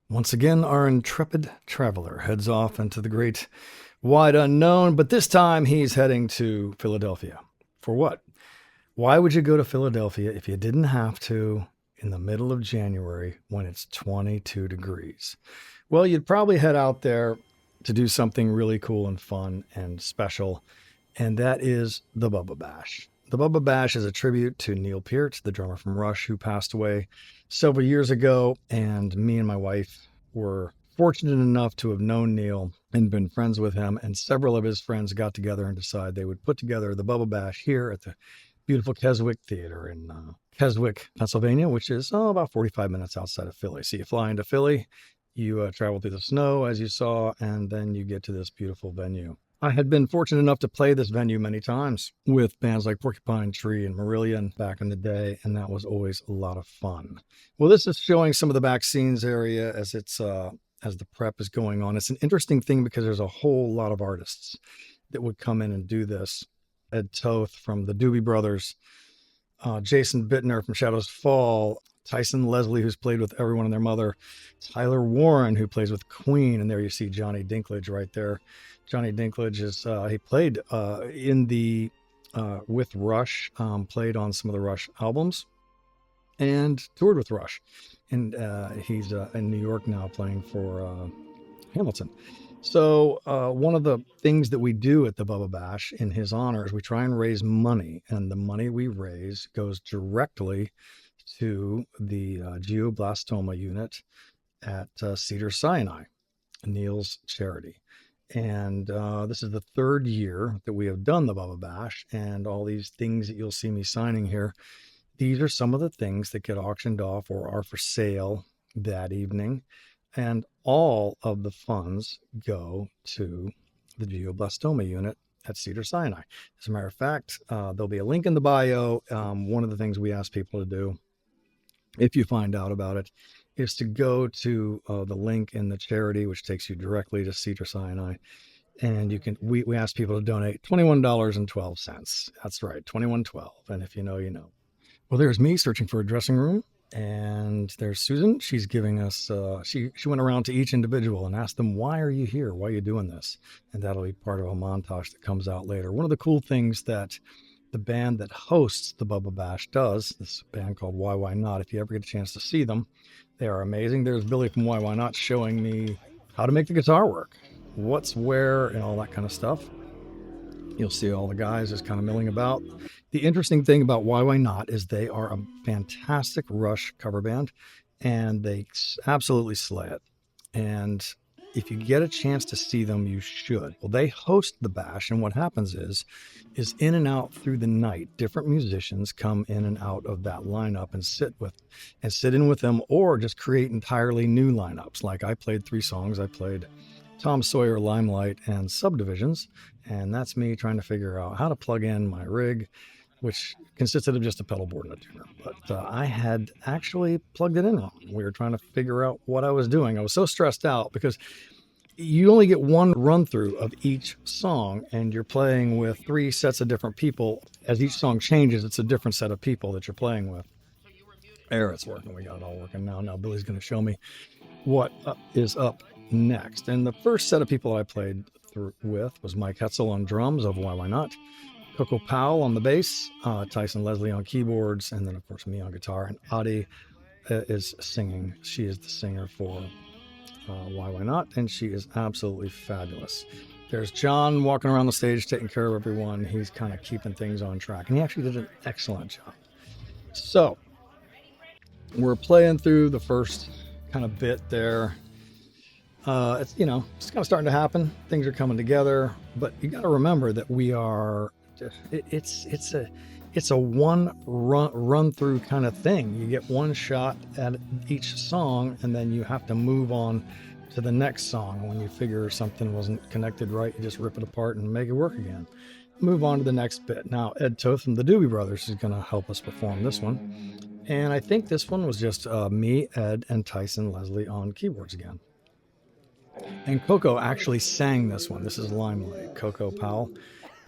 Once again, our intrepid traveler heads off into the great wide unknown, but this time he's heading to Philadelphia. For what? Why would you go to Philadelphia if you didn't have to in the middle of January when it's 22 degrees? Well, you'd probably head out there to do something really cool and fun and special, and that is the Bubba Bash. The Bubba Bash is a tribute to Neil Peart, the drummer from Rush, who passed away several years ago. And me and my wife were fortunate enough to have known Neil and been friends with him. And several of his friends got together and decided they would put together the Bubba Bash here at the beautiful Keswick Theater in Keswick, Pennsylvania, which is about 45 minutes outside of Philly. So you fly into Philly, you travel through the snow, as you saw, and then you get to this beautiful venue. I had been fortunate enough to play this venue many times with bands like Porcupine and Marillion back in the day, and that was always a lot of fun. Well, this is showing some of the back scenes area as it's as the prep is going on. It's an interesting thing because there's a whole lot of artists that would come in and do this. Ed Toth from the Doobie Brothers, Jason Bittner from Shadows Fall, Tyson Leslie, who's played with everyone and their mother, Tyler Warren, who plays with Queen, and there you see Johnny Dinklage right there. Johnny Dinklage is he played in the with Rush, played on some of the Rush albums, and toured with Rush, and he's in New York now playing for Hamilton. So one of the things that we do at the Bubba Bash in his honor is we try and raise money, and the money we raise goes directly to the glioblastoma unit at Cedars-Sinai, Neil's charity. And this is the third year that we have done the Bubba Bash, and all these things that you'll see me signing here, these are some of the things that get auctioned off or are for sale that evening. And all of the funds go to the glioblastoma unit at Cedars-Sinai. As a matter of fact, there'll be a link in the bio. One of the things we ask people to do, if you find out about it, is to go to the link in the charity, which takes you directly to Cedars-Sinai. And you can, we ask people to donate $21.12. That's right, $21.12. And if you know, you know. Well, there's me searching for a dressing room. And there's Susan. She's giving us, she went around to each individual and asked them, why are you here? Why are you doing this? And that'll be part of a montage that comes out later. One of the cool things that the band that hosts the Bubba Bash does, this band called YYNOT, if you ever get a chance to see them, they are amazing. There's Billy from YYNOT showing me how to make the guitar work, what's where, and all that kind of stuff. You'll see all the guys just kind of milling about. The interesting thing about YYNOT is they are a fantastic Rush cover band, and they absolutely slay it. And if you get a chance to see them, you should. Well, they host the bash, and what happens is in and out through the night, different musicians come in and out of that lineup and sit in with them, or just create entirely new lineups. Like I played 3 songs. I played Tom Sawyer, Limelight, and Subdivisions, and that's me trying to figure out how to plug in my rig, which consisted of just a pedal board and a tuner. But I had actually plugged it in wrong. We were trying to figure out what I was doing. I was so stressed out because you only get one run through of each song, and you're playing with 3 sets of different people. As each song changes, it's a different set of people that you're playing with. There, it's working. We got it all working now. Now Billy's going to show me what is up next. And the first set of people I played with was Mike Hetzel on drums of YYNOT, Coco Powell on the bass, Tyson Leslie on keyboards, and then of course me on guitar. And Adi is singing. She is the singer for YYNOT, and she is absolutely fabulous. There's John walking around the stage taking care of everyone. He's kind of keeping things on track, and he actually did an excellent job. So we're playing through the first kind of bit there. It's, you know, it's kind of starting to happen. Things are coming together, but you got to remember that we are, it's a one run through kind of thing. You get one shot at each song, and then you have to move on to the next song. When you figure something wasn't connected right, you just rip it apart and make it work again. Move on to the next bit. Now, Ed Toth from the Doobie Brothers is going to help us perform this one. And I think this one was just me, Ed, and Tyson Leslie on keyboards again. And Coco actually sang this one. This is Limelight. Coco Powell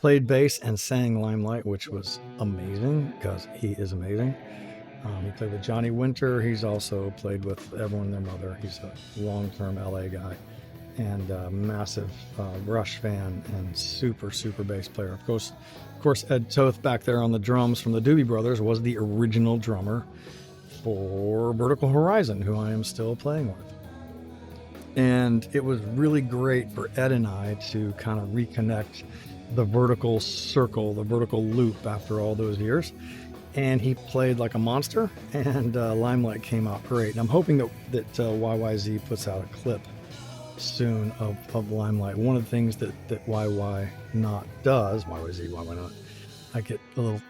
played bass and sang Limelight, which was amazing because he is amazing. He played with Johnny Winter. He's also played with everyone and their mother. He's a long-term LA guy and a massive Rush fan and super bass player. Of course, Ed Toth back there on the drums from the Doobie Brothers was the original drummer for Vertical Horizon, who I am still playing with. And it was really great for Ed and I to kind of reconnect the vertical circle, the vertical loop after all those years. And he played like a monster, and Limelight came out great. And I'm hoping that YYZ puts out a clip soon of Limelight. One of the things that YYNOT does, YYZ, YYNOT, I get a little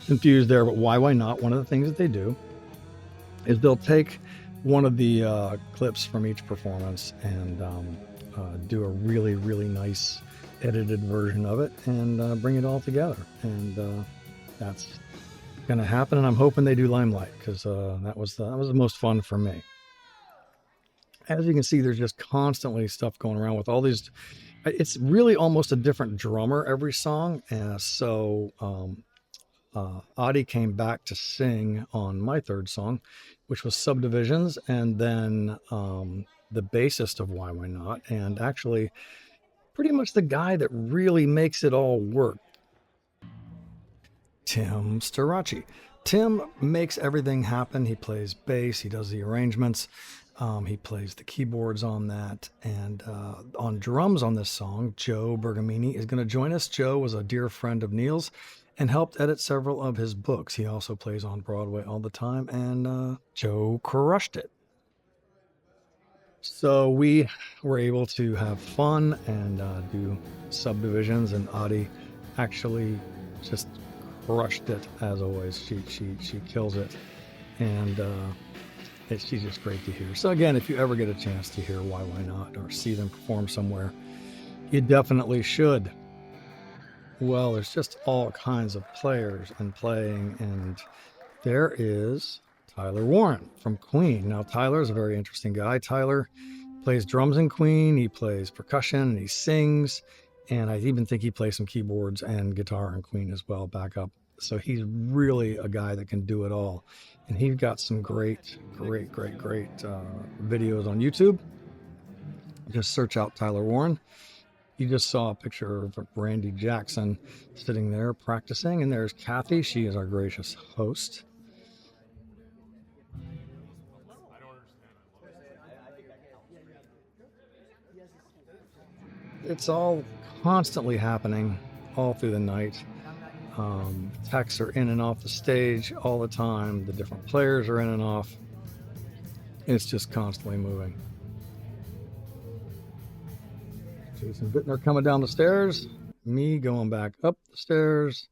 confused there, but YYNOT, one of the things that they do is they'll take one of the clips from each performance and do a really nice edited version of it and bring it all together. And that's going to happen, and I'm hoping they do Limelight, because that was the most fun for me. As you can see, there's just constantly stuff going around with all these. It's really almost a different drummer every song, and so Adi came back to sing on my third song, which was Subdivisions, and then the bassist of YYNOT, and actually pretty much the guy that really makes it all work, Tim Starachi. Tim makes everything happen. He plays bass, he does the arrangements, he plays the keyboards on that, and on drums on this song, Joe Bergamini is going to join us. Joe was a dear friend of Neil's and helped edit several of his books. He also plays on Broadway all the time, and Joe crushed it. So we were able to have fun and do Subdivisions, and Adi actually just crushed it as always. She kills it, and she's just great to hear. So again, if you ever get a chance to hear YYNOT or see them perform somewhere, you definitely should. Well, there's just all kinds of players and playing, and there is Tyler Warren from Queen. Now, Tyler's a very interesting guy. Tyler plays drums in Queen, he plays percussion, and he sings, and I even think he plays some keyboards and guitar in Queen as well, backup. So he's really a guy that can do it all. And he's got some great videos on YouTube. Just search out Tyler Warren. You just saw a picture of Randy Jackson sitting there practicing, and there's Kathy. She is our gracious host. It's all constantly happening all through the night. Techs are in and off the stage all the time. The different players are in and off. It's just constantly moving. Jason Bittner coming down the stairs. Me going back up the stairs.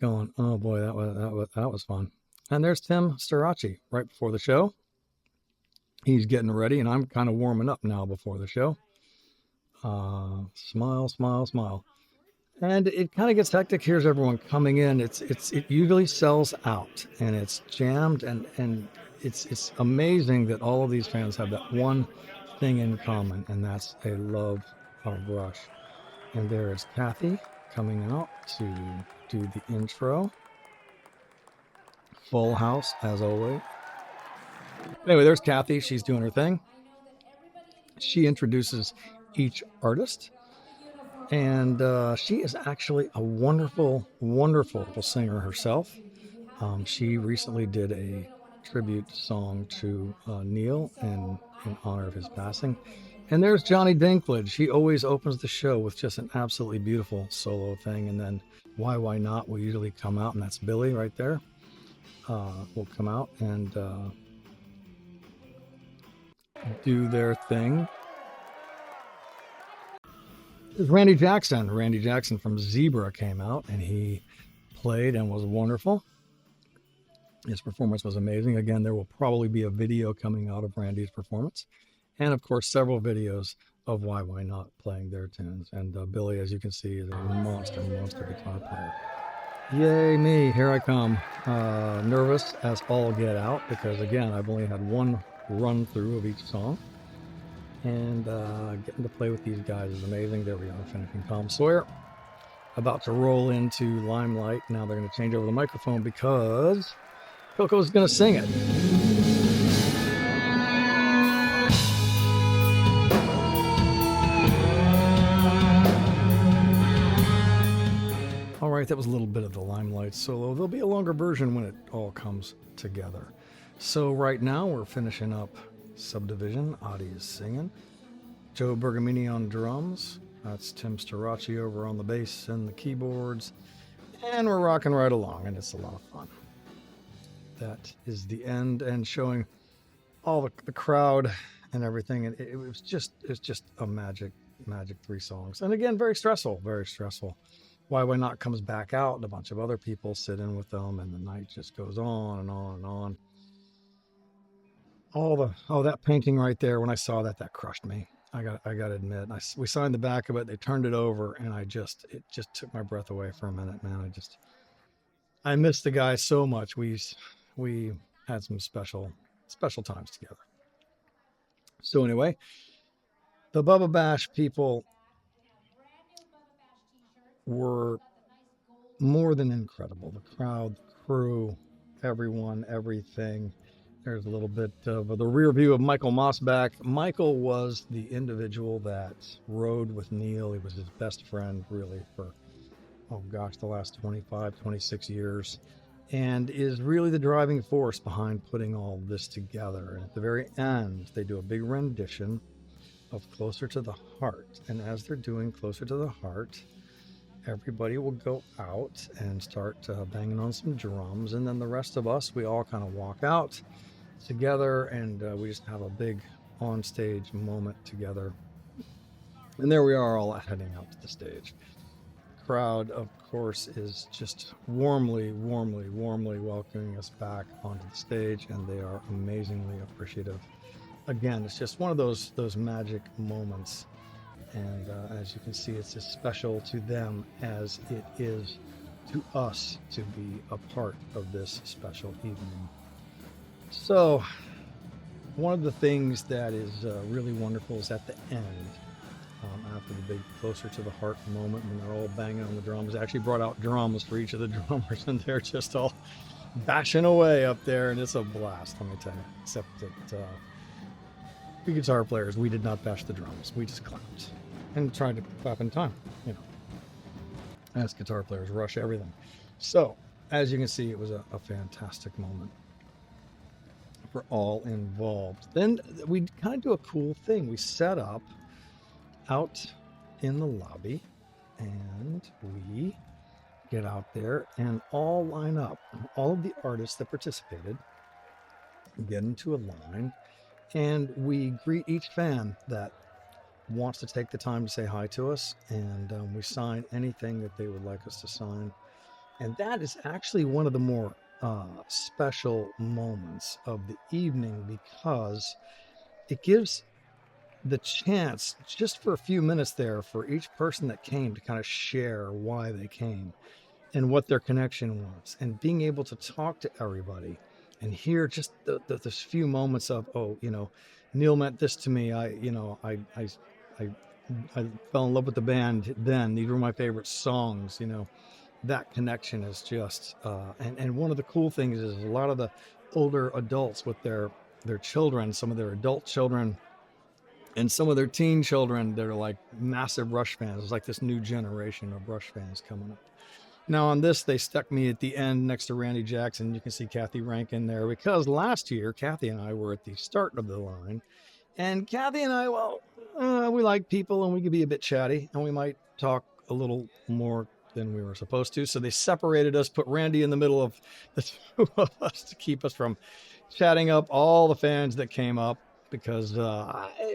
Going, oh boy, that was fun. And there's Tim Starachi right before the show. He's getting ready, and I'm kind of warming up now before the show. Smile, smile, smile. And it kind of gets hectic. Here's everyone coming in. It usually sells out, and it's jammed, and it's amazing that all of these fans have that one thing in common, and that's a love of Rush. And there is Kathy coming out to do the intro. Full house as always. Anyway, there's Kathy. She's doing her thing. She introduces each artist. And she is actually a wonderful singer herself. She recently did a tribute song to Neil in honor of his passing. And there's Johnny Dinklage. He always opens the show with just an absolutely beautiful solo thing. And then YYNOT will usually come out, and that's Billy right there. Will come out and do their thing. There's Randy Jackson. Randy Jackson from Zebra came out, and he played and was wonderful. His performance was amazing. Again, there will probably be a video coming out of Randy's performance. And, of course, several videos of YYNOT playing their tunes. And Billy, as you can see, is a monster guitar player. Yay, me. Here I come. Nervous as all get out because, again, I've only had one run-through of each song. And getting to play with these guys is amazing. There we are, finishing Tom Sawyer. about to roll into Limelight. Now they're going to change over the microphone because Coco's going to sing it. All right, that was a little bit of the Limelight solo. There'll be a longer version when it all comes together. So right now we're finishing up Subdivision. Adi is singing. Joe Bergamini on drums. That's Tim Staracci over on the bass and the keyboards. And we're rocking right along, and it's a lot of fun. That is the end, and showing all the crowd and everything. And it's just a magic 3 songs. And again, very stressful, very stressful. YYNOT comes back out, and a bunch of other people sit in with them, and the night just goes on and on and on. That painting right there, when I saw that crushed me. I got to admit, we signed the back of it, they turned it over, and it just took my breath away for a minute, man. I missed the guy so much. We had some special times together. So anyway, the Bubba Bash people were more than incredible. The crowd, the crew, everyone, everything. There's a little bit of the rear view of Michael Mossback. Michael was the individual that rode with Neil. He was his best friend, really, for, the last 25, 26 years. And is really the driving force behind putting all this together. And at the very end, they do a big rendition of Closer to the Heart. And as they're doing Closer to the Heart, everybody will go out and start banging on some drums. And then the rest of us, we all kind of walk out together, and we just have a big on-stage moment together. And there we are, all heading out to the stage. The crowd, of course, is just warmly welcoming us back onto the stage, and they are amazingly appreciative. Again, it's just one of those magic moments, and as you can see, it's as special to them as it is to us to be a part of this special evening. So, one of the things that is really wonderful is at the end, after the big Closer to the Heart moment, when they're all banging on the drums. They actually brought out drums for each of the drummers, and they're just all bashing away up there, and it's a blast, let me tell you. Except that we guitar players, we did not bash the drums. We just clapped and tried to clap in time, as guitar players rush everything. So, as you can see, it was a fantastic moment for all involved. Then we kind of do a cool thing. We set up out in the lobby, and we get out there and all line up. All of the artists that participated get into a line, and we greet each fan that wants to take the time to say hi to us, and we sign anything that they would like us to sign. And that is actually one of the more special moments of the evening, because it gives the chance, just for a few minutes there, for each person that came to kind of share why they came and what their connection was, and being able to talk to everybody and hear just those few moments of, Neil meant this to me. I fell in love with the band then. These were my favorite songs. That connection is just, and one of the cool things is a lot of the older adults with their children, some of their adult children, and some of their teen children that are like massive Rush fans. It's like this new generation of Rush fans coming up. Now on this, they stuck me at the end next to Randy Jackson. You can see Kathy Rankin there, because last year, Kathy and I were at the start of the line. And Kathy and I, we like people, and we can be a bit chatty, and we might talk a little more than we were supposed to. So they separated us, put Randy in the middle of the two of us to keep us from chatting up all the fans that came up, because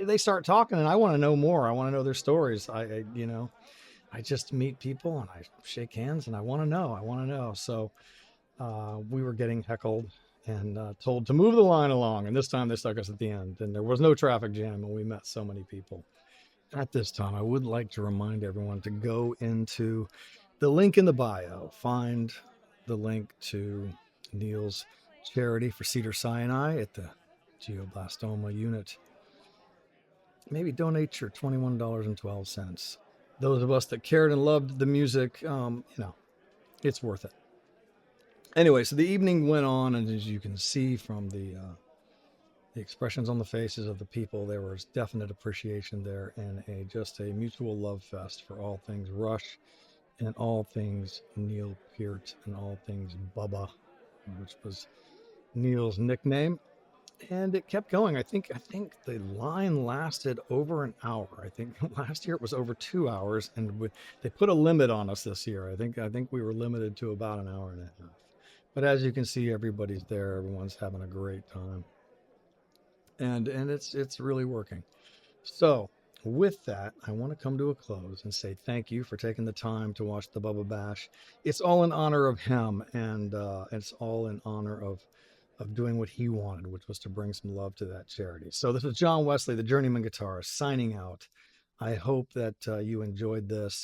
they start talking, and I want to know more. I want to know their stories. I just meet people and I shake hands, and I want to know. So we were getting heckled and told to move the line along. And this time they stuck us at the end, and there was no traffic jam, and we met so many people. At this time, I would like to remind everyone to go into the link in the bio, find the link to Neil's charity for Cedars-Sinai at the glioblastoma unit. Maybe donate your $21.12. those of us that cared and loved the music, it's worth it. Anyway, so the evening went on, and as you can see from the expressions on the faces of the people, there was definite appreciation there, and just a mutual love fest for all things Rush and all things Neil Peart and all things Bubba, which was Neil's nickname. And it kept going. I think the line lasted over an hour. I think last year it was over 2 hours, and they put a limit on us this year. I think we were limited to about an hour and a half. But as you can see, everybody's there. Everyone's having a great time, and it's really working. So with that, I want to come to a close and say thank you for taking the time to watch the Bubba Bash. It's all in honor of him, and it's all in honor of doing what he wanted, which was to bring some love to that charity. So this is John Wesley, the Journeyman guitarist, signing out. I hope that you enjoyed this,